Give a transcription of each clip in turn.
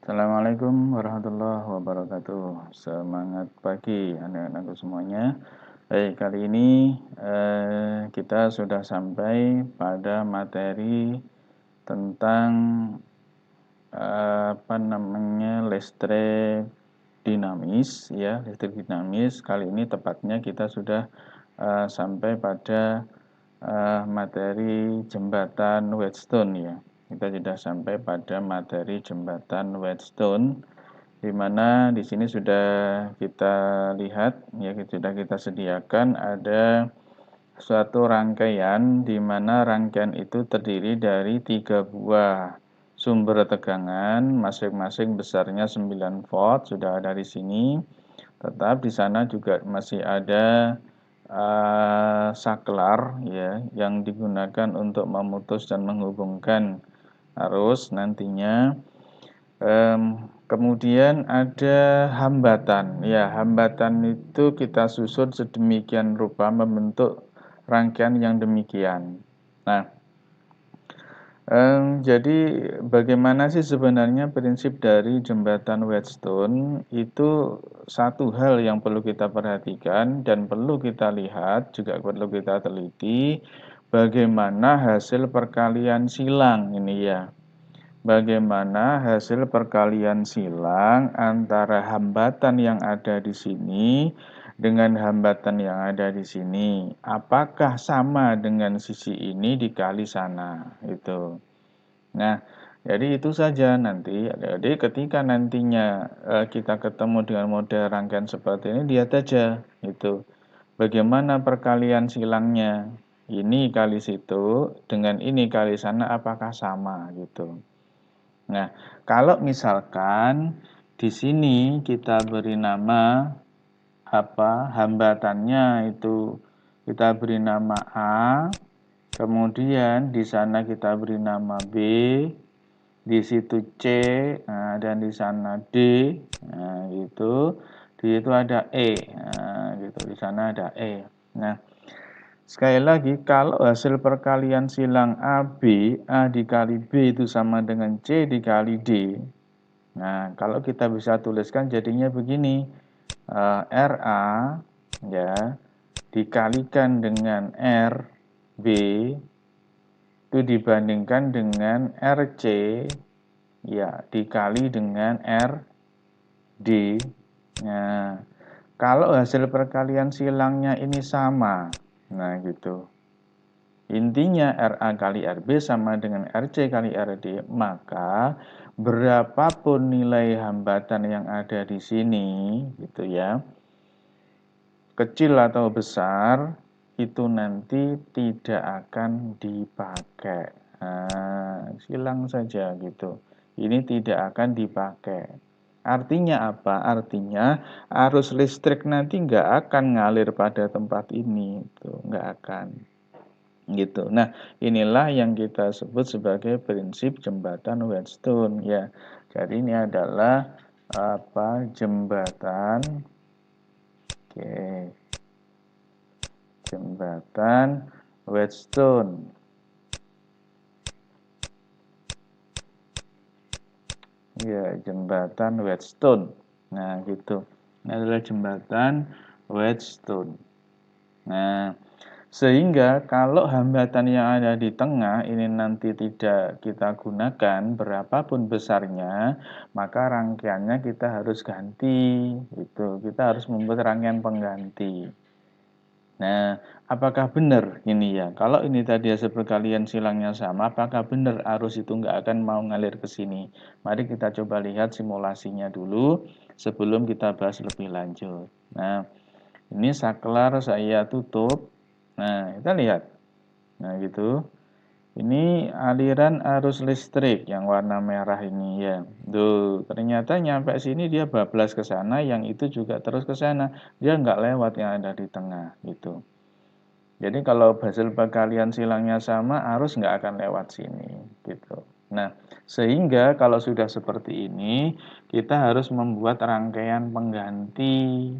Assalamualaikum warahmatullahi wabarakatuh. Semangat pagi anak-anakku semuanya. Baik, kali ini kita sudah sampai pada materi tentang listrik dinamis ya, listrik dinamis. Kali ini tepatnya kita sudah sampai pada materi jembatan Whetstone ya. Kita sudah sampai pada materi jembatan Whetstone, di mana di sini sudah kita lihat ya, sudah kita sediakan ada suatu rangkaian, di mana rangkaian itu terdiri dari 3 buah sumber tegangan, masing-masing besarnya 9 volt, sudah ada di sini. Tetap di sana juga masih ada saklar ya, yang digunakan untuk memutus dan menghubungkan arus nantinya. Kemudian ada hambatan ya, hambatan itu kita susun sedemikian rupa membentuk rangkaian yang demikian. Nah, jadi bagaimana sih sebenarnya prinsip dari jembatan Whetstone? Itu satu hal yang perlu kita perhatikan dan perlu kita lihat, juga perlu kita teliti bagaimana hasil perkalian silang ini ya. Bagaimana hasil perkalian silang antara hambatan yang ada di sini dengan hambatan yang ada di sini. Apakah sama dengan sisi ini dikali sana? Itu. Nah, jadi itu saja nanti. Jadi ketika nantinya kita ketemu dengan model rangkaian seperti ini, lihat aja itu. Bagaimana perkalian silangnya? Ini kali situ dengan ini kali sana apakah sama gitu. Nah, kalau misalkan di sini kita beri nama hambatannya itu kita beri nama A, kemudian di sana kita beri nama B, di situ C, nah, dan di sana D, nah, gitu. Di situ ada E, nah, gitu. Di sana ada E. Nah, sekali lagi, kalau hasil perkalian silang AB, A dikali B itu sama dengan C dikali D. Nah, kalau kita bisa tuliskan jadinya begini. RA ya dikalikan dengan RB itu dibandingkan dengan RC ya dikali dengan RD. Nah, kalau hasil perkalian silangnya ini sama, nah gitu. Intinya RA kali RB sama dengan RC kali RD, maka berapapun nilai hambatan yang ada di sini, gitu ya, kecil atau besar, itu nanti tidak akan dipakai. Nah, silang saja gitu. Ini tidak akan dipakai. Artinya apa? Artinya arus listrik nanti nggak akan ngalir pada tempat ini, tuh nggak akan. Gitu. Nah, inilah yang kita sebut sebagai prinsip jembatan Whetstone ya. Jadi ini adalah jembatan. Oke. Jembatan Whetstone. Ya, jembatan Whetstone. Nah, gitu. Ini adalah jembatan Whetstone. Nah, sehingga kalau hambatan yang ada di tengah ini nanti tidak kita gunakan berapapun besarnya, maka rangkaiannya kita harus ganti. Itu kita harus membuat rangkaian pengganti. Nah, apakah benar ini ya? Kalau ini tadi hasil perkalian silangnya sama, apakah benar arus itu nggak akan mau ngalir ke sini? Mari kita coba lihat simulasinya dulu sebelum kita bahas lebih lanjut. Nah, ini saklar saya tutup. Nah, kita lihat. Nah, gitu. Ini aliran arus listrik yang warna merah ini ya. Tuh, ternyata nyampe sini dia bablas ke sana, yang itu juga terus ke sana. Dia nggak lewat yang ada di tengah gitu. Jadi kalau hasil perkalian silangnya sama, arus nggak akan lewat sini gitu. Nah, sehingga kalau sudah seperti ini, kita harus membuat rangkaian pengganti.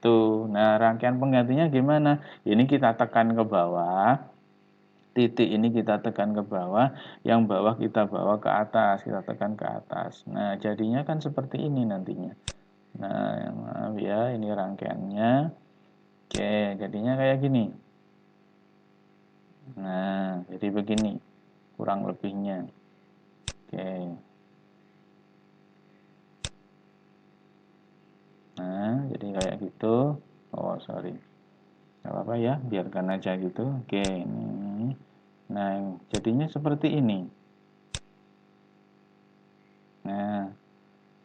Tuh, nah rangkaian penggantinya gimana? Ini kita tekan ke bawah. Titik ini kita tekan ke bawah, yang bawah kita bawa ke atas, kita tekan ke atas. Nah, jadinya kan seperti ini nantinya. Nah, maaf ya, ini rangkaiannya. Oke, jadinya kayak gini. Nah, jadi begini kurang lebihnya. Oke. Nah, jadi kayak gitu. Oh, sorry. Gak apa-apa ya, biarkan aja gitu. Oke, ini. Nah, jadinya seperti ini. Nah,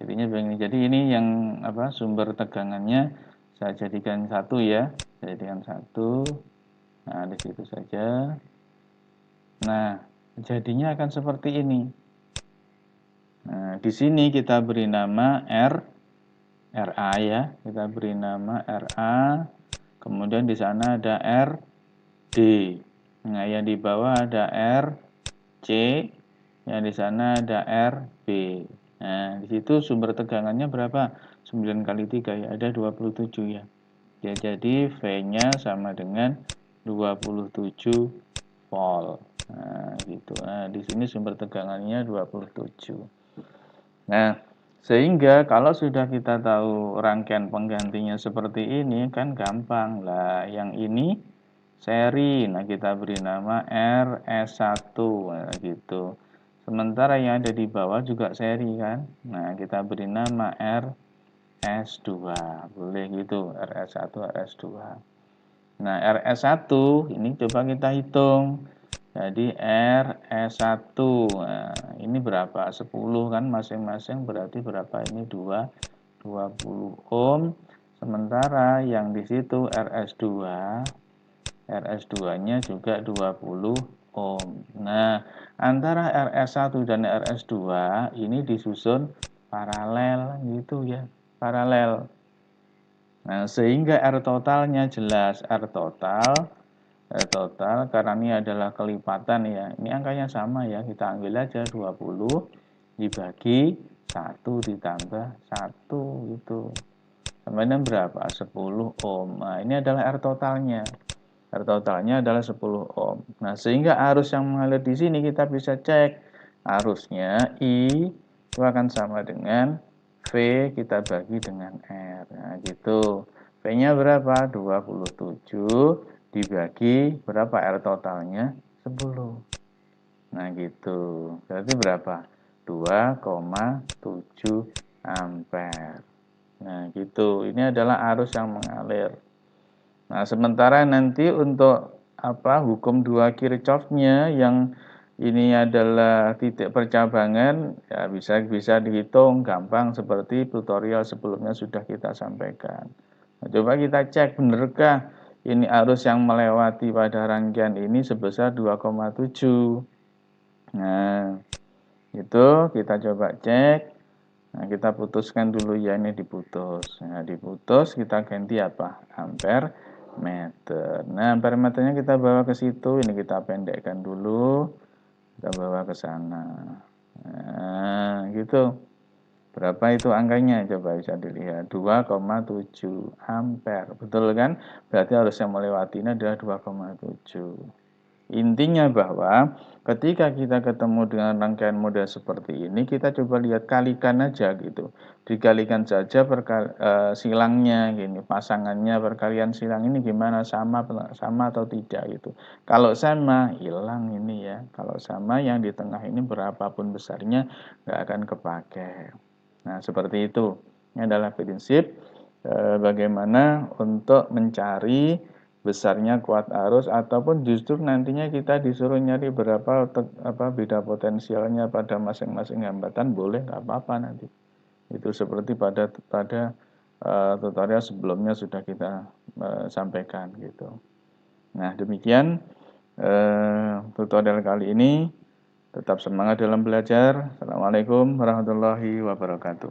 jadinya begini. Jadi ini yang apa sumber tegangannya saya jadikan satu ya. Saya jadikan satu. Nah, di situ saja. Nah, jadinya akan seperti ini. Nah, di sini kita beri nama RA ya. Kita beri nama RA. Kemudian di sana ada RD. Nah, yang di bawah ada RC. Yang di sana ada RB. Nah, di situ sumber tegangannya berapa? 9 kali 3 ya, ada 27 ya. Ya, jadi V-nya sama dengan 27 volt. Nah, gitu. Nah, di sini sumber tegangannya 27. Nah, sehingga kalau sudah kita tahu rangkaian penggantinya seperti ini kan gampang lah. Yang ini seri. Nah, kita beri nama RS1. Nah, gitu. Sementara yang ada di bawah juga seri kan. Nah, kita beri nama RS2. Boleh gitu, RS1, RS2. Nah, RS1 ini coba kita hitung. Jadi RS1. Nah, ini berapa? 10 kan masing-masing, berarti berapa ini? 20 ohm. Sementara yang di situ RS2-nya juga 20 ohm. Nah, antara RS1 dan RS2 ini disusun paralel gitu ya, paralel. Nah, sehingga R totalnya jelas, R total karena ini adalah kelipatan ya. Ini angkanya sama ya, kita ambil aja 20 dibagi 1 ditambah 1 gitu. Sama dengan berapa? 10 ohm. Nah, ini adalah R totalnya. R totalnya adalah 10 ohm. Nah, sehingga arus yang mengalir di sini kita bisa cek. Arusnya I itu akan sama dengan V kita bagi dengan R. Nah, gitu. V-nya berapa? 27 dibagi berapa R totalnya? 10. Nah, gitu. Berarti berapa? 2,7 ampere. Nah, gitu. Ini adalah arus yang mengalir. Nah, sementara nanti untuk hukum 2 Kirchhoff-nya yang ini adalah titik percabangan ya bisa dihitung gampang seperti tutorial sebelumnya sudah kita sampaikan. Nah, coba kita cek benarkah ini arus yang melewati pada rangkaian ini sebesar 2,7. Nah, itu kita coba cek. Nah, kita putuskan dulu ya, ini diputus. Nah, diputus kita ganti apa? Ampere meter. Nah, ampere meternya kita bawa ke situ. Ini kita pendekkan dulu. Kita bawa ke sana. Nah, gitu. Berapa itu angkanya? Coba bisa dilihat. 2,7 ampere. Betul kan? Berarti arus yang melewati ini adalah 2,7. Intinya bahwa ketika kita ketemu dengan rangkaian model seperti ini, kita coba lihat kalikan aja gitu. Dikalikan saja silangnya gini, pasangannya perkalian silang ini gimana, sama atau tidak gitu. Kalau sama, hilang ini ya. Kalau sama, yang di tengah ini berapapun besarnya nggak akan kepakai. Nah, seperti itu. Ini adalah prinsip bagaimana untuk mencari besarnya kuat arus, ataupun justru nantinya kita disuruh nyari berapa beda potensialnya pada masing-masing hambatan, boleh, nggak apa-apa nanti. Itu seperti pada tutorial sebelumnya sudah kita sampaikan gitu. Nah, demikian tutorial kali ini. Tetap semangat dalam belajar. Assalamualaikum warahmatullahi wabarakatuh.